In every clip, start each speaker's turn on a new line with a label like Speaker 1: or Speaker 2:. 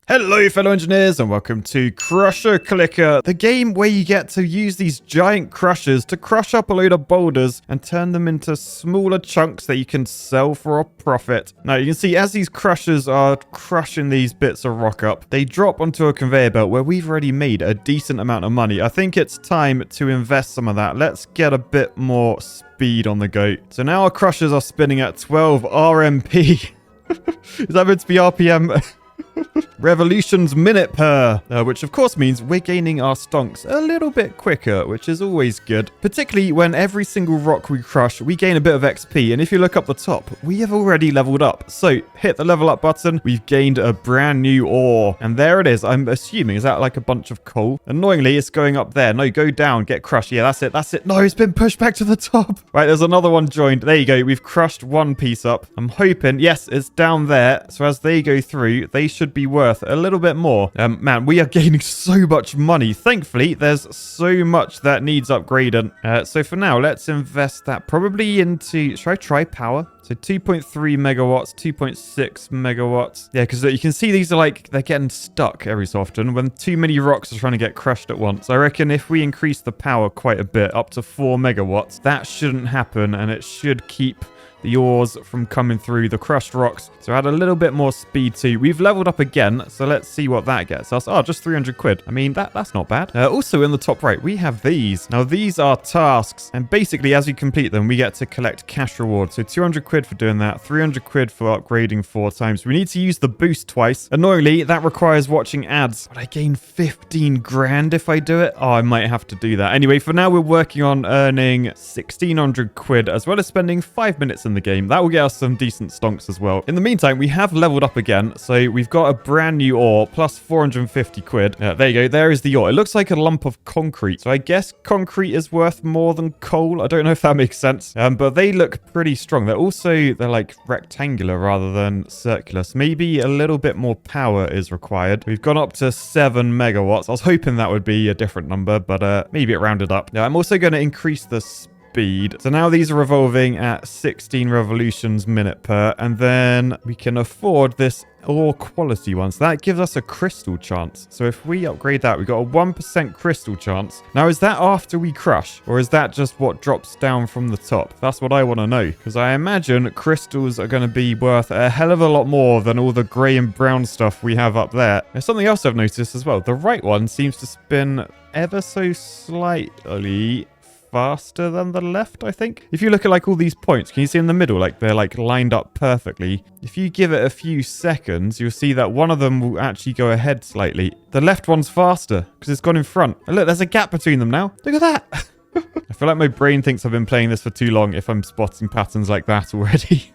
Speaker 1: Hello fellow engineers and welcome to Crusher Clicker, the game where you get to use these giant crushers to crush up a load of boulders and turn them into smaller chunks that you can sell for a profit. Now you can see as these crushers are crushing these bits of rock up, they drop onto a conveyor belt where we've already made a decent amount of money. I think it's time to invest some of that. Let's get a bit more speed on the go. So now our crushers are spinning at 12 RMP. Is that meant to be RPM? Revolutions minute per, which of course means we're gaining our stonks a little bit quicker, which is always good. Particularly when every single rock we crush, we gain a bit of XP. And if you look up the top, we have already leveled up. So hit the level up button. We've gained a brand new ore. And there it is. I'm assuming, is that like a bunch of coal? Annoyingly, it's going up there. No, go down, get crushed. Yeah, that's it. That's it. No, it's been pushed back to the top. Right, there's another one joined. There you go. We've crushed one piece up. I'm hoping, yes, it's down there. So as they go through, they should be worth a little bit more. Man, we are gaining so much money. Thankfully, there's so much that needs upgrading. So for now, let's invest that probably into... Should I try power? So 2.3 megawatts, 2.6 megawatts. Yeah, because you can see these are like, they're getting stuck every so often when too many rocks are trying to get crushed at once. I reckon if we increase the power quite a bit, up to 4 megawatts, that shouldn't happen and it should keep the ores from coming through the crushed rocks. So add a little bit more speed too. We've leveled up again, so let's see what that gets us. Oh, just 300 quid. I mean, that's not bad. Also in the top right, we have these. Now these are tasks, and basically as you complete them, we get to collect cash rewards. So 200 quid for doing that, 300 quid for upgrading 4 times. We need to use the boost twice. Annoyingly, that requires watching ads. But I gain 15 grand if I do it. Oh, I might have to do that. Anyway, for now, we're working on earning 1,600 quid, as well as spending 5 minutes in the game. That will get us some decent stonks as well. In the meantime, we have leveled up again, so we've got a brand new ore plus 450 quid. There you go. There is the ore. It looks like a lump of concrete, so I guess concrete is worth more than coal. I don't know if that makes sense, but they look pretty strong. They're like rectangular rather than circular, so maybe a little bit more power is required. We've gone up to 7 megawatts. I was hoping that would be a different number, but maybe it rounded up. Now I'm also going to increase the speed. So now these are revolving at 16 revolutions minute per, and then we can afford this ore quality one. So that gives us a crystal chance. So if we upgrade that, we've got a 1% crystal chance. Now, is that after we crush, or is that just what drops down from the top? That's what I want to know, because I imagine crystals are going to be worth a hell of a lot more than all the grey and brown stuff we have up there. There's something else I've noticed as well. The right one seems to spin ever so slightly faster than the left, I think. If you look at like all these points, can you see in the middle, like they're like lined up perfectly? If you give it a few seconds, you'll see that one of them will actually go ahead slightly. The left one's faster because it's gone in front. And look, there's a gap between them now. Look at that. I feel like my brain thinks I've been playing this for too long if I'm spotting patterns like that already.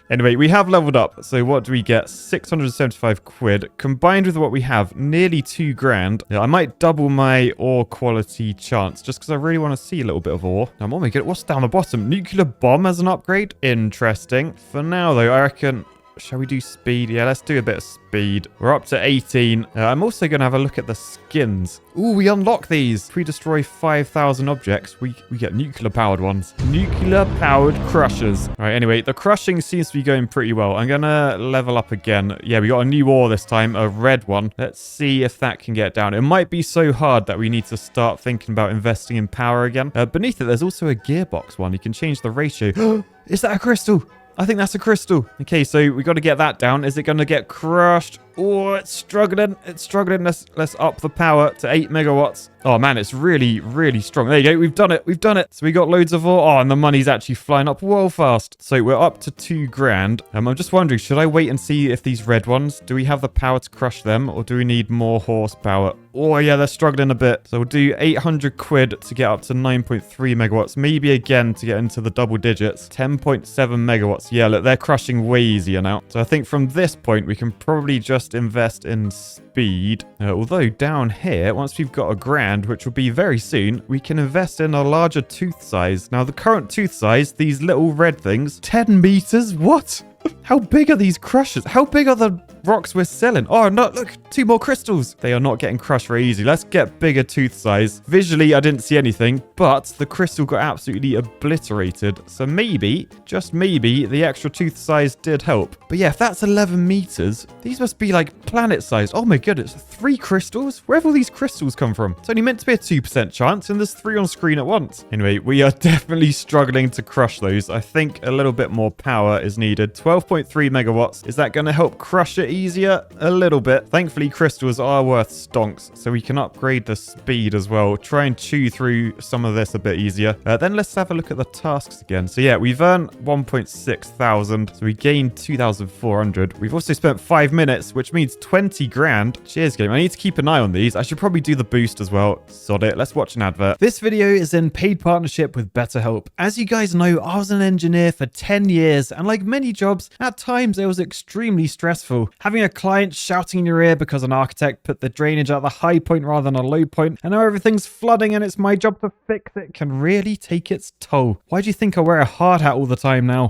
Speaker 1: Anyway, we have leveled up. So what do we get? 675 quid. Combined with what we have, nearly 2 grand. Yeah, I might double my ore quality chance just because I really want to see a little bit of ore. Now, oh my god, what's down the bottom? Nuclear bomb as an upgrade? Interesting. For now, though, I reckon... Shall we do speed? Yeah, let's do a bit of speed. We're up to 18. I'm also going to have a look at the skins. Ooh, we unlock these. If we destroy 5,000 objects, we get nuclear-powered ones. Nuclear-powered crushers. All right, anyway, the crushing seems to be going pretty well. I'm going to level up again. Yeah, we got a new ore this time, a red one. Let's see if that can get down. It might be so hard that we need to start thinking about investing in power again. Beneath it, there's also a gearbox one. You can change the ratio. Is that a crystal? I think that's a crystal. Okay, so we got to get that down. Is it going to get crushed? Oh, it's struggling. It's struggling. Let's up the power to 8 megawatts. Oh, man, it's really, really strong. There you go. We've done it. We've done it. So we got loads of ore. Oh, and the money's actually flying up well fast. So we're up to 2 grand. I'm just wondering, should I wait and see if these red ones, do we have the power to crush them, or do we need more horsepower? Oh, yeah, they're struggling a bit. So we'll do 800 quid to get up to 9.3 megawatts. Maybe again to get into the double digits. 10.7 megawatts. Yeah, look, they're crushing way easier now. So I think from this point, we can probably just invest in speed. Although down here, once we've got a grand, which will be very soon, we can invest in a larger tooth size. Now, the current tooth size, these little red things, 10 meters? What? How big are these crushers? How big are the rocks we're selling? Oh, no, look, 2 more crystals. They are not getting crushed very easy. Let's get bigger tooth size. Visually, I didn't see anything, but the crystal got absolutely obliterated. So maybe, just maybe, the extra tooth size did help. But yeah, if that's 11 meters, these must be like planet sized. Oh my goodness, 3 crystals? Where have all these crystals come from? It's only meant to be a 2% chance, and there's 3 on screen at once. Anyway, we are definitely struggling to crush those. I think a little bit more power is needed. 12.3 megawatts. Is that going to help crush it easier? A little bit. Thankfully, crystals are worth stonks, so we can upgrade the speed as well. Try and chew through some of this a bit easier. Then let's have a look at the tasks again. So yeah, we've earned 1.6 thousand, so we gained 2,400. We've also spent 5 minutes, which means 20 grand. Cheers, game. I need to keep an eye on these. I should probably do the boost as well. Sod it. Let's watch an advert. This video is in paid partnership with BetterHelp. As you guys know, I was an engineer for 10 years, and like many jobs, at times it was extremely stressful. Having a client shouting in your ear because an architect put the drainage at the high point rather than a low point, and now everything's flooding and it's my job to fix it, can really take its toll. Why do you think I wear a hard hat all the time now?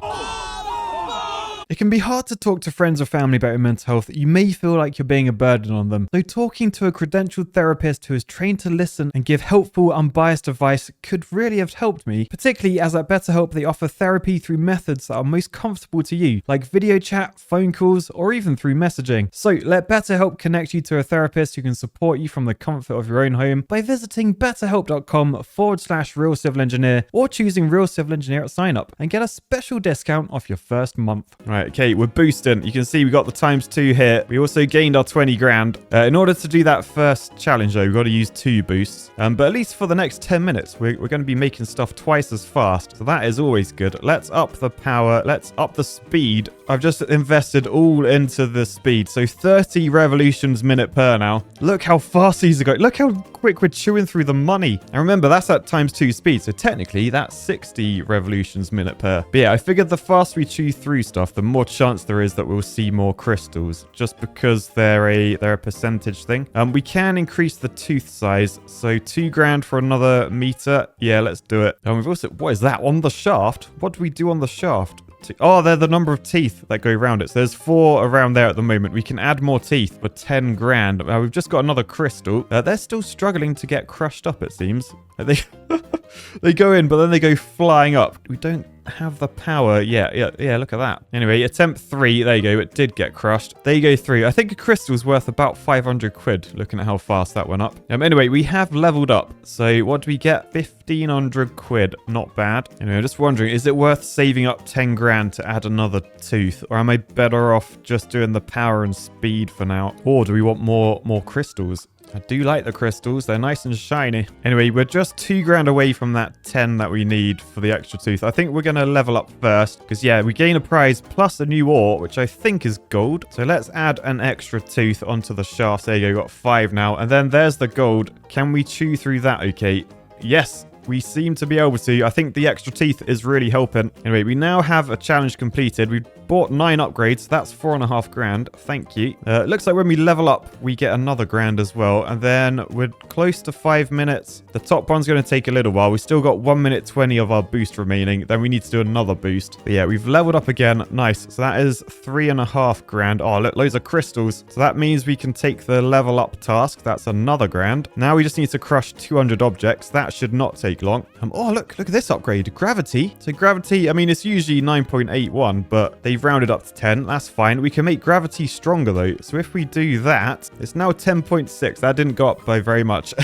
Speaker 1: It can be hard to talk to friends or family about your mental health. You may feel like you're being a burden on them. Though talking to a credentialed therapist who is trained to listen and give helpful, unbiased advice could really have helped me, particularly as at BetterHelp they offer therapy through methods that are most comfortable to you, like video chat, phone calls, or even through messaging. So let BetterHelp connect you to a therapist who can support you from the comfort of your own home by visiting betterhelp.com/Real Civil Engineer or choosing Real Civil Engineer at sign up and get a special discount off your first month. Right, okay, we're boosting. You can see we got the ×2 here. We also gained our 20 grand. In order to do that first challenge, though, we've got to use 2 boosts. But at least for the next 10 minutes, we're going to be making stuff twice as fast. So that is always good. Let's up the power. Let's up the speed. I've just invested all into the speed. So 30 revolutions minute per now. Look how fast these are going. Look how quick we're chewing through the money. And remember, that's at ×2 speed. So technically, that's 60 revolutions minute per. But yeah, I figured the faster we chew through stuff, the more chance there is that we'll see more crystals, just because they're a percentage thing. We can increase the tooth size, so 2 grand for another meter. Yeah, let's do it. And we've also, what is that on the shaft? What do we do on the shaft? Oh, they're the number of teeth that go around it. So there's 4 around there at the moment. We can add more teeth for 10 grand. We've just got another crystal. They're still struggling to get crushed up, it seems. They go in, but then they go flying up. We don't have the power. Yeah, look at that. Anyway, attempt 3. There you go. It did get crushed. There you go through. I think a crystal's worth about 500 quid, looking at how fast that went up. Anyway, we have leveled up. So what do we get? 1,500 quid. Not bad. Anyway, I'm just wondering, is it worth saving up 10 grand to add another tooth? Or am I better off just doing the power and speed for now? Or do we want more crystals? I do like the crystals. They're nice and shiny. Anyway, we're just 2 grand away from that 10 that we need for the extra tooth. I think we're going to level up first because, yeah, we gain a prize plus a new ore, which I think is gold. So let's add an extra tooth onto the shaft. There you go. Got 5 now. And then there's the gold. Can we chew through that? Okay. Yes. We seem to be able to. I think the extra teeth is really helping. Anyway, we now have a challenge completed. We bought 9 upgrades. That's 4.5 grand. Thank you. Looks like when we level up, we get another grand as well. And then we're close to 5 minutes. The top one's going to take a little while. We still got 1 minute 20 of our boost remaining. Then we need to do another boost. But yeah, we've leveled up again. Nice. So that is 3.5 grand. Oh, look, loads of crystals. So that means we can take the level up task. That's another grand. Now we just need to crush 200 objects. That should not take long. Oh, look at this upgrade. Gravity. So gravity, I mean, it's usually 9.81, but they've rounded up to 10. That's fine. We can make gravity stronger, though. So if we do that, it's now 10.6. That didn't go up by very much.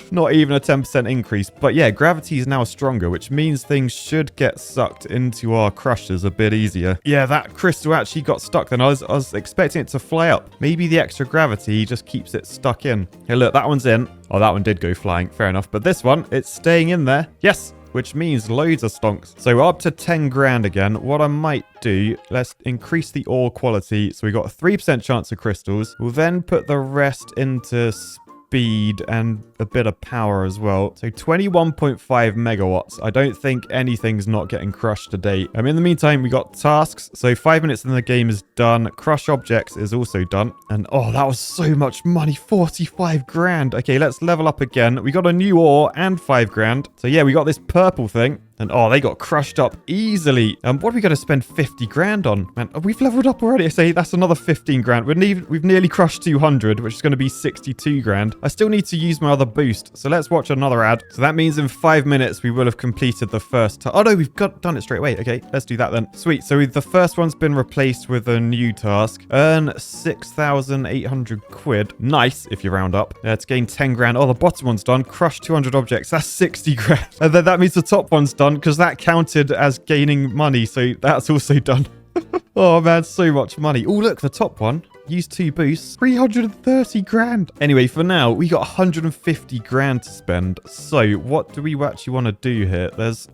Speaker 1: Not even a 10% increase. But yeah, gravity is now stronger, which means things should get sucked into our crushers a bit easier. Yeah, that crystal actually got stuck then. I was expecting it to fly up. Maybe the extra gravity just keeps it stuck in. Hey, look, that one's in. Oh, that one did go flying. Fair enough. But this one, it's staying in there. Yes! Which means loads of stonks. So we're up to 10 grand again. What I might do, let's increase the ore quality. So we got a 3% chance of crystals. We'll then put the rest into speed and a bit of power as well. So 21.5 megawatts. I don't think anything's not getting crushed today. In the meantime, we got tasks. So 5 minutes in the game is done. Crush objects is also done. And oh, that was so much money. 45 grand. Okay, let's level up again. We got a new ore and 5 grand. So yeah, we got this purple thing. And oh, they got crushed up easily. What are we going to spend 50 grand on? Man, we've leveled up already. I say that's another 15 grand. We've nearly crushed 200, which is going to be 62 grand. I still need to use my other boost. So let's watch another ad. So that means in 5 minutes, we will have completed the first. Oh no, we've done it straight away. Okay, let's do that then. Sweet. So the first one's been replaced with a new task. Earn 6,800 quid. Nice, if you round up. To gain 10 grand. Oh, the bottom one's done. Crush 200 objects. That's 60 grand. And then that means the top one's done because that counted as gaining money. So that's also done. Oh man, so much money. Oh, look, the top one. Use 2 boosts. 330 grand. Anyway, for now, we got 150 grand to spend. So what do we actually want to do here? There's,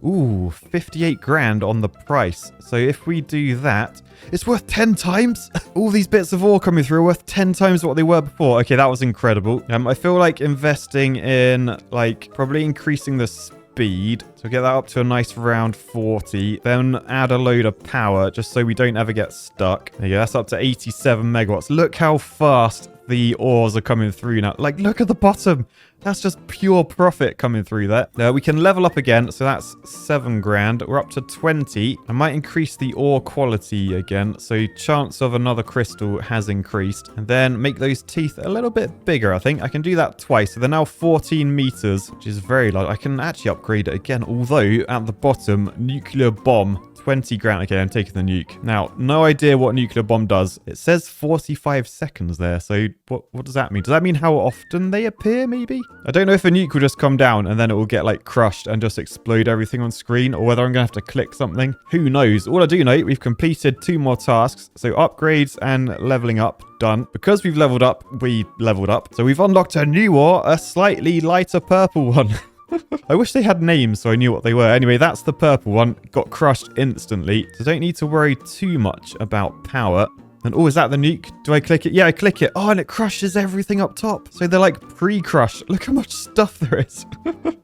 Speaker 1: 58 grand on the price. So if we do that, it's worth 10 times. All these bits of ore coming through are worth 10 times what they were before. Okay, that was incredible. I feel like investing in, like, probably increasing the speed. So get that up to a nice round 40. Then add a load of power just so we don't ever get stuck. There you go. That's up to 87 megawatts. Look how fast the ores are coming through now. Like, look at the bottom. That's just pure profit coming through there. We can level up again. So that's 7 grand. We're up to 20. I might increase the ore quality again. So chance of another crystal has increased. And then make those teeth a little bit bigger, I think. I can do that twice. So they're now 14 meters, which is very large. I can actually upgrade it again. Although at the bottom, nuclear bomb. 20 grand. Okay, I'm taking the nuke. Now, no idea what nuclear bomb does. It says 45 seconds there. So what does that mean? Does that mean how often they appear, maybe? I don't know if a nuke will just come down and then it will get like crushed and just explode everything on screen, or whether I'm going to have to click something. Who knows? All I do know, we've completed 2 more tasks. So upgrades and leveling up. Done. Because we've leveled up, we leveled up. So we've unlocked a new ore, a slightly lighter purple one. I wish they had names so I knew what they were. Anyway, that's the purple one. Got crushed instantly. So don't need to worry too much about power. And oh, is that the nuke? Do I click it? Yeah, I click it. Oh, and it crushes everything up top. So they're like pre-crushed. Look how much stuff there is.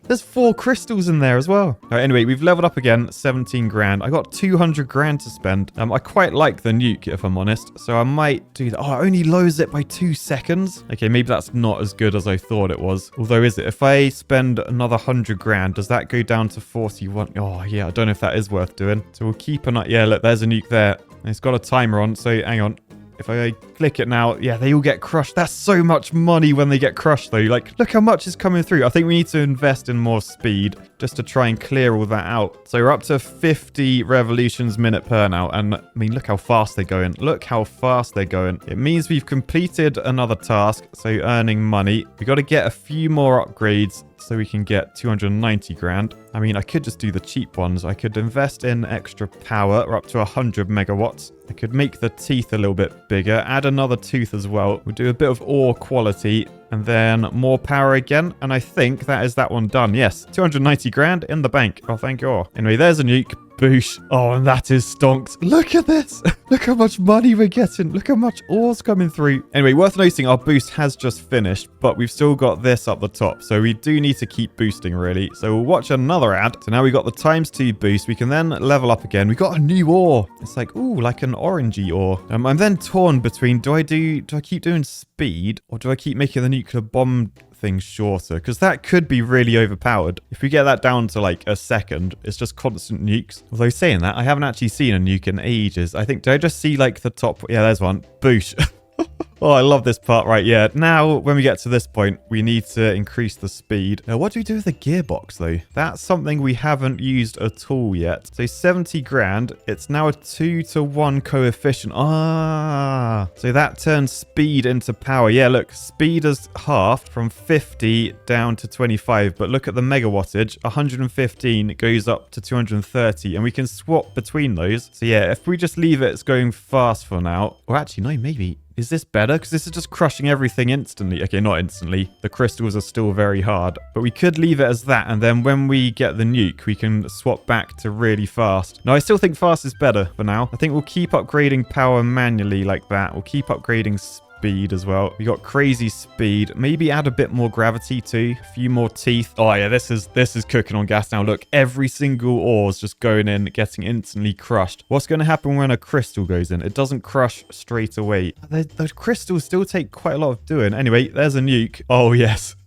Speaker 1: There's 4 crystals in there as well. All right, anyway, we've leveled up again. 17 grand. I got 200 grand to spend. I quite like the nuke, if I'm honest. So I might do that. Oh, it only lowers it by 2 seconds. Okay, maybe that's not as good as I thought it was. Although, is it? If I spend another 100 grand, does that go down to 41? Oh, yeah, I don't know if that is worth doing. So we'll keep an eye. Yeah, look, there's a nuke there. It's got a timer on, so hang on. If I click it now, yeah, they all get crushed. That's so much money when they get crushed, though. Like, look how much is coming through. I think we need to invest in more speed just to try and clear all that out. So we're up to 50 revolutions minute per now. And, I mean, look how fast they're going. Look how fast they're going. It means we've completed another task, so earning money. We got to get a few more upgrades so we can get 290 grand. I mean, I could just do the cheap ones. I could invest in extra power. We're up to 100 megawatts. I could make the teeth a little bit bigger. Add another tooth as well. We'll do a bit of ore quality and then more power again. And I think that is that one done. Yes, 290 grand in the bank. Oh, thank you. Anyway, there's a nuke. Boosh. Oh, and that is stonks. Look at this. Look how much money we're getting. Look how much ore's coming through. Anyway, worth noting, our boost has just finished, but we've still got this up the top. So we do need to keep boosting, really. So we'll watch another ad. So now we got the ×2 boost. We can then level up again. We got a new ore. It's like, ooh, like an orangey ore. I'm then torn between, do I keep doing speed or do I keep making the nuclear bomb things shorter? Because that could be really overpowered. If we get that down to like a second, it's just constant nukes. Although saying that, I haven't actually seen a nuke in ages. I think, did I just see like the top? Yeah, there's one. Boosh. Oh, I love this part. Right, yeah. Now, when we get to this point, we need to increase the speed. Now, what do we do with the gearbox, though? That's something we haven't used at all yet. So 70 grand. It's now a 2-to-1 coefficient. Ah, so that turns speed into power. Yeah, look, speed has halved from 50 down to 25. But look at the megawattage. 115 goes up to 230. And we can swap between those. So yeah, if we just leave it, it's going fast for now. Or actually, no, maybe. Is this better? Because this is just crushing everything instantly. Okay, not instantly. The crystals are still very hard. But we could leave it as that. And then when we get the nuke, we can swap back to really fast. No, I still think fast is better for now. I think we'll keep upgrading power manually like that. We'll keep upgrading speed as well. We got crazy speed. Maybe add a bit more gravity too. A few more teeth. Oh yeah, this is cooking on gas now. Look, every single ore's just going in, getting instantly crushed. What's going to happen when a crystal goes in? It doesn't crush straight away. Those crystals still take quite a lot of doing. Anyway, there's a nuke. Oh yes.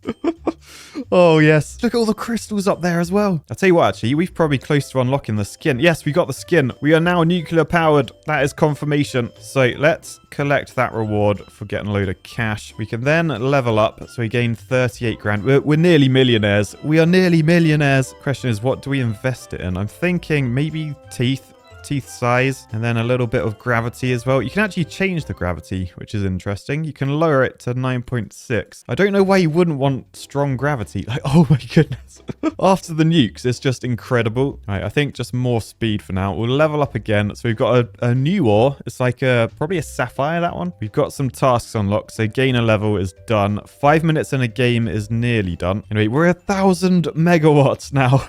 Speaker 1: Oh, yes. Look at all the crystals up there as well. I'll tell you what, actually, we've probably close to unlocking the skin. Yes, we got the skin. We are now nuclear powered. That is confirmation. So let's collect that reward for getting a load of cash. We can then level up. So we gain 38 grand. We're nearly millionaires. We are nearly millionaires. Question is, what do we invest it in? I'm thinking maybe teeth size, and then a little bit of gravity as well. You can actually change the gravity, which is interesting. You can lower it to 9.6. I don't know why you wouldn't want strong gravity. Like, oh my goodness. After the nukes, it's just incredible. All right, I think just more speed for now. We'll level up again. So we've got a new ore. It's like probably a sapphire, that one. We've got some tasks unlocked. So gain a level is done. 5 minutes in a game is nearly done. Anyway, we're 1,000 megawatts now.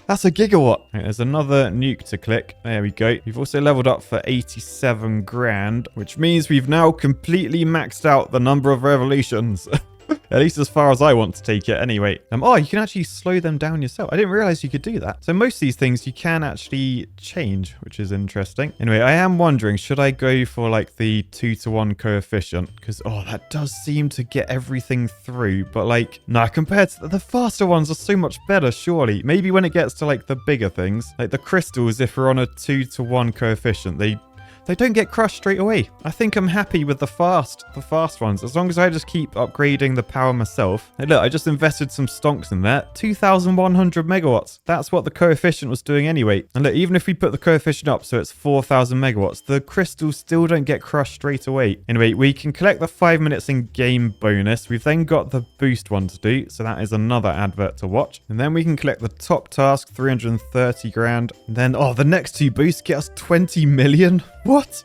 Speaker 1: That's a gigawatt. Right, there's another nuke to click. There we go. We've also leveled up for 87 grand, which means we've now completely maxed out the number of revolutions. At least as far as I want to take it anyway. Oh, you can actually slow them down yourself. I didn't realize you could do that. So most of these things you can actually change, which is interesting. Anyway, I am wondering, should I go for like the 2-to-1 coefficient? Because, oh, that does seem to get everything through. But like, nah, compared to the faster ones are so much better, surely. Maybe when it gets to like the bigger things, like the crystals, if we're on a 2-to-1 coefficient, they don't get crushed straight away. I think I'm happy with the fast ones. As long as I just keep upgrading the power myself. Hey, look, I just invested some stonks in there. 2,100 megawatts. That's what the coefficient was doing anyway. And look, even if we put the coefficient up so it's 4,000 megawatts, the crystals still don't get crushed straight away. Anyway, we can collect the 5 minutes in game bonus. We've then got the boost one to do. So that is another advert to watch. And then we can collect the top task, 330 grand. And then, oh, the next two boosts get us 20 million. What?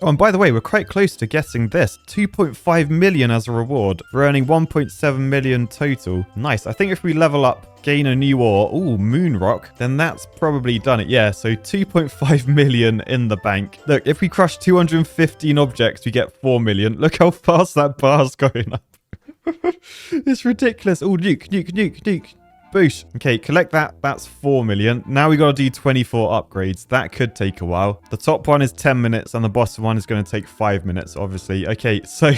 Speaker 1: Oh, and by the way, we're quite close to getting this. 2.5 million as a reward. We're earning 1.7 million total. Nice. I think if we level up, gain a new ore, ooh, moon rock, then that's probably done it. Yeah, so 2.5 million in the bank. Look, if we crush 215 objects, we get 4 million. Look how fast that bar's going up. It's ridiculous. Oh, nuke. Boosh. Okay, collect that. That's 4 million. Now we got to do 24 upgrades. That could take a while. The top one is 10 minutes and the bottom one is going to take 5 minutes, obviously. Okay, so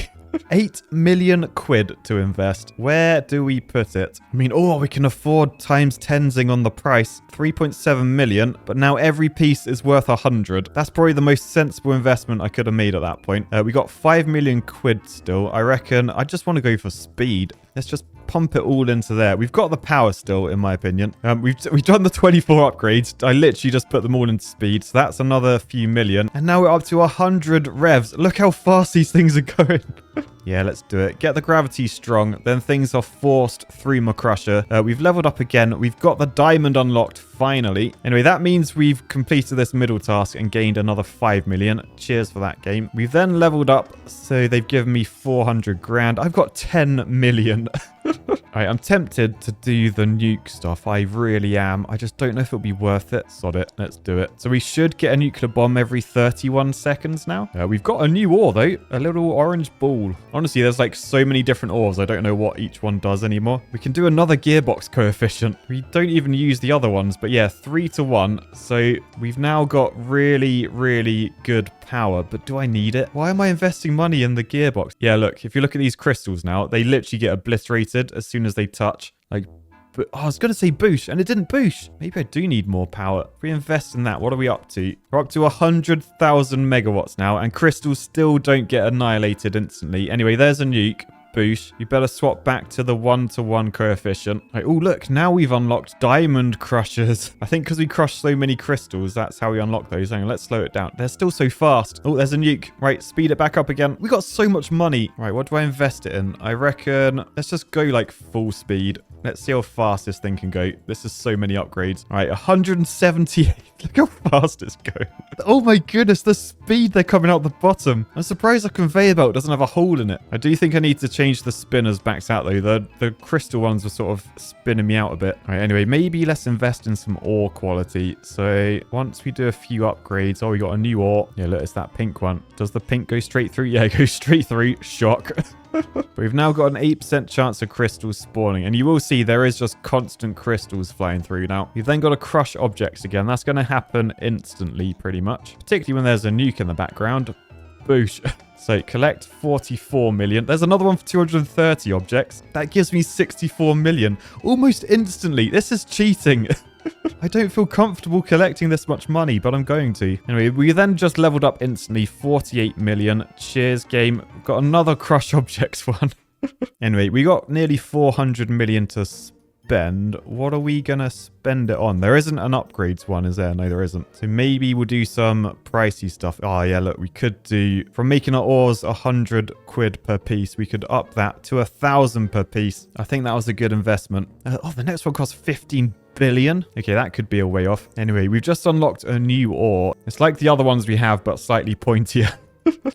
Speaker 1: 8 million quid to invest. Where do we put it? I mean, oh, we can afford times tensing on the price. 3.7 million, but now every piece is worth 100. That's probably the most sensible investment I could have made at that point. We got 5 million quid still. I reckon I just want to go for speed. Let's just pump it all into there. We've got the power still, in my opinion. We've done the 24 upgrades. I literally just put them all into speed. So that's another few million. And now we're up to 100 revs. Look how fast these things are going. Yeah, let's do it. Get the gravity strong. Then things are forced through my crusher. We've leveled up again. We've got the diamond unlocked finally. Anyway, that means we've completed this middle task and gained another 5 million. Cheers for that game. We've then leveled up. So they've given me 400 grand. I've got 10 million. Alright, I'm tempted to do the nuke stuff. I really am. I just don't know if it'll be worth it. Sod it. Let's do it. So we should get a nuclear bomb every 31 seconds now. We've got a new ore, though. A little orange ball. Honestly, there's like so many different ores. I don't know what each one does anymore. We can do another gearbox coefficient. We don't even use the other ones. But yeah, 3-to-1. So we've now got really, really good power. But do I need it? Why am I investing money in the gearbox? Yeah, look. If you look at these crystals now, they literally get obliterated as soon as they touch. Like, but oh, I was going to say boosh, and it didn't boosh. Maybe I do need more power. If we invest in that, what are we up to? We're up to 100,000 megawatts now, and crystals still don't get annihilated instantly. Anyway, there's a nuke. Boosh. You better swap back to the 1-to-1 coefficient. Right, oh, look. Now we've unlocked diamond crushers. I think because we crushed so many crystals, that's how we unlock those. Hang on, let's slow it down. They're still so fast. Oh, there's a nuke. Right, speed it back up again. We got so much money. Right, what do I invest it in? I reckon let's just go like full speed. Let's see how fast this thing can go. This is so many upgrades. All right, 178. Look how fast it's going. Oh my goodness, the speed they're coming out the bottom. I'm surprised the conveyor belt doesn't have a hole in it. I do think I need to change the spinners back out though. The crystal ones were sort of spinning me out a bit. All right, anyway, maybe let's invest in some ore quality. So once we do a few upgrades, oh, we got a new ore. Yeah, look, it's that pink one. Does the pink go straight through? Yeah, it goes straight through. Shock. But we've now got an 8% chance of crystals spawning. And you will see there is just constant crystals flying through now. You've then got to crush objects again. That's going to happen instantly, pretty much. Particularly when there's a nuke in the background. Boosh. So collect 44 million. There's another one for 230 objects. That gives me 64 million almost instantly. This is cheating. I don't feel comfortable collecting this much money, but I'm going to. Anyway, we then just leveled up instantly. 48 million. Cheers, game. We've got another crush objects one. Anyway, we got nearly 400 million to spend. What are we gonna spend it on? There isn't an upgrades one, is there? No, there isn't. So maybe we'll do some pricey stuff. Oh yeah, look, we could do, from making our ores 100 quid per piece, we could up that to 1,000 per piece. I think that was a good investment. Oh, the next one costs 15 billion. Okay, that could be a way off. Anyway, we've just unlocked a new ore. It's like the other ones we have, but slightly pointier.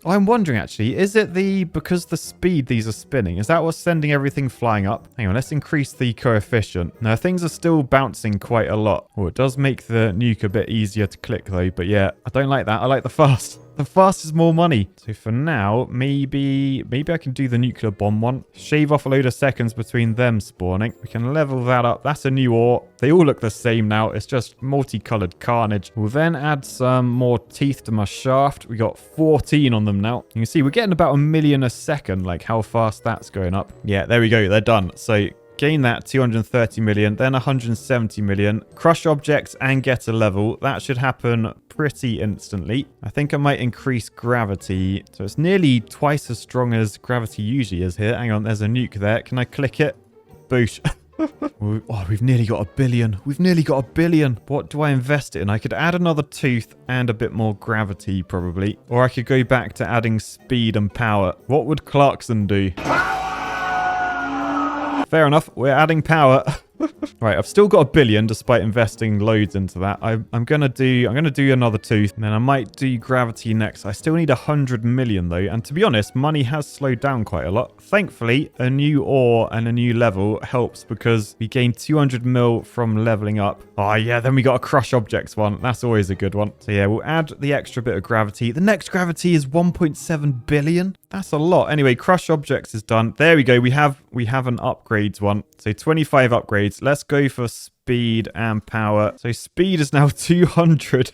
Speaker 1: I'm wondering, actually, is it because the speed these are spinning, is that what's sending everything flying up? Hang on, let's increase the coefficient. Now, things are still bouncing quite a lot. Oh, it does make the nuke a bit easier to click, though. But yeah, I don't like that. I like the fast. The fast is more money. So for now, maybe I can do the nuclear bomb one. Shave off a load of seconds between them spawning. We can level that up. That's a new ore. They all look the same now. It's just multicolored carnage. We'll then add some more teeth to my shaft. We got 14 on them now. You can see we're getting about 1 million a second, like how fast that's going up. Yeah, there we go. They're done. So gain that 230 million, then 170 million. Crush objects and get a level. That should happen pretty instantly. I think I might increase gravity. So it's nearly twice as strong as gravity usually is here. Hang on, there's a nuke there. Can I click it? Boosh. Oh, we've nearly got 1 billion. We've nearly got 1 billion. What do I invest it in? I could add another tooth and a bit more gravity, probably. Or I could go back to adding speed and power. What would Clarkson do? Fair enough. We're adding power. Right, I've still got 1 billion despite investing loads into that. I'm gonna do another tooth, and then I might do gravity next. I still need 100 million though, and to be honest, money has slowed down quite a lot. Thankfully, a new ore and a new level helps because we gain 200 mil from leveling up. Oh yeah, then we got a crush objects one. That's always a good one. So yeah, we'll add the extra bit of gravity. The next gravity is 1.7 billion. That's a lot. Anyway, crush objects is done. There we go. We have an upgrades one. So 25 upgrades. Let's go for speed and power. So speed is now 200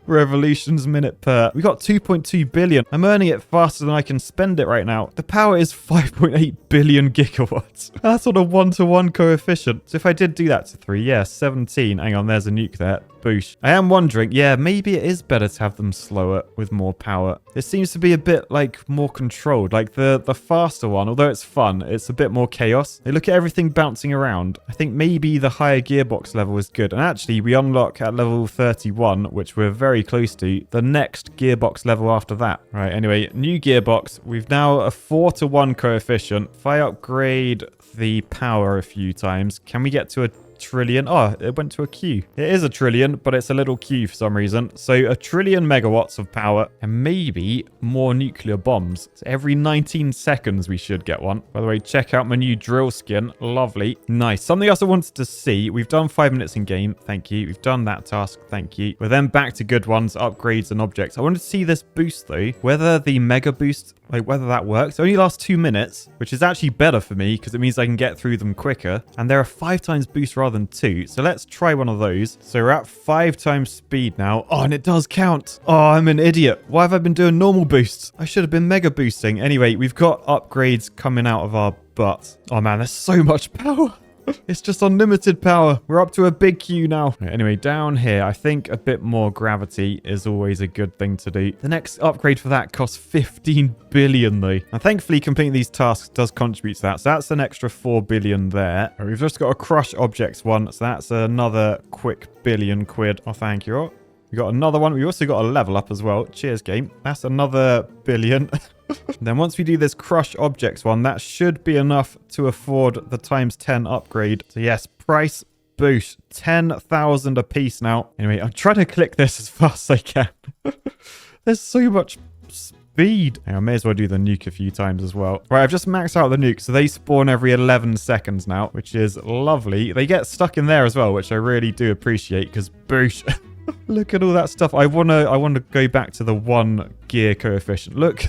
Speaker 1: revolutions minute per. We got 2.2 billion. I'm earning it faster than I can spend it right now. The power is 5.8 billion gigawatts. That's on a 1-to-1 coefficient. So if I did do that to 3, yeah, 17. Hang on, there's a nuke there. Boosh. I am wondering, yeah, maybe it is better to have them slower with more power. It seems to be a bit like more controlled. Like the faster one, although it's fun, it's a bit more chaos. They look at everything bouncing around. I think maybe the higher gearbox level is good. And actually, we unlock at level 31, which we're very close to, the next gearbox level after that. Right, anyway, new gearbox. We've now a 4-to-1 coefficient. If I upgrade the power a few times, can we get to a trillion? Oh, it went to a Q. It is a trillion, but it's a little Q for some reason. So 1 trillion megawatts of power and maybe more nuclear bombs. So every 19 seconds we should get one. By the way, check out my new drill skin. Lovely. Nice. Something else I wanted to see. We've done 5 minutes in game. Thank you. We've done that task. Thank you. We're then back to good ones, upgrades and objects. I wanted to see this boost though. Whether the mega boost, like whether that works. It only lasts 2 minutes, which is actually better for me because it means I can get through them quicker. And there are 5 times boost rather than 2. So let's try one of those. So we're at 5 times speed now. Oh, and it does count. Oh, I'm an idiot. Why have I been doing normal boosts? I should have been mega boosting. Anyway, we've got upgrades coming out of our butts. Oh man, there's so much power. It's just unlimited power. We're up to a big queue now. Right, anyway, down here, I think a bit more gravity is always a good thing to do. The next upgrade for that costs 15 billion though. And thankfully, completing these tasks does contribute to that. So that's an extra 4 billion there. Right, we've just got a crush objects one. So that's another quick billion quid. Oh, thank you. We got another one. We also got a level up as well. Cheers, game. That's another billion. Then once we do this crush objects one, that should be enough to afford the times 10 upgrade. So yes, price boost. 10,000 a piece now. Anyway, I'm trying to click this as fast as I can. There's so much speed. I may as well do the nuke a few times as well. Right, I've just maxed out the nuke, so they spawn every 11 seconds now, which is lovely. They get stuck in there as well, which I really do appreciate because boosh. Look at all that stuff. I wanna go back to the 1 gear coefficient. Look.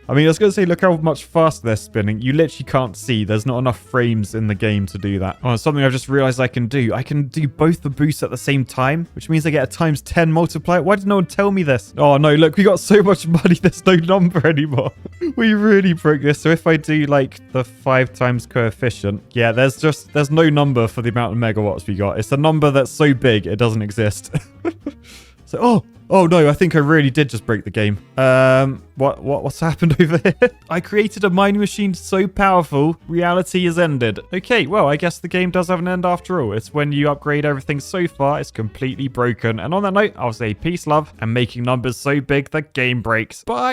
Speaker 1: I mean, I was going to say, look how much faster they're spinning. You literally can't see. There's not enough frames in the game to do that. Oh, something I've just realized I can do. I can do both the boosts at the same time, which means I get a times 10 multiplier. Why did no one tell me this? Oh, no, look, we got so much money. There's no number anymore. We really broke this. So if I do like the 5 times coefficient, yeah, there's no number for the amount of megawatts we got. It's a number that's so big, it doesn't exist. So, oh no, I think I really did just break the game. What's happened over here? I created a mining machine so powerful, reality has ended. Okay, well, I guess the game does have an end after all. It's when you upgrade everything so far, it's completely broken. And on that note, I'll say peace, love, and making numbers so big the game breaks. Bye!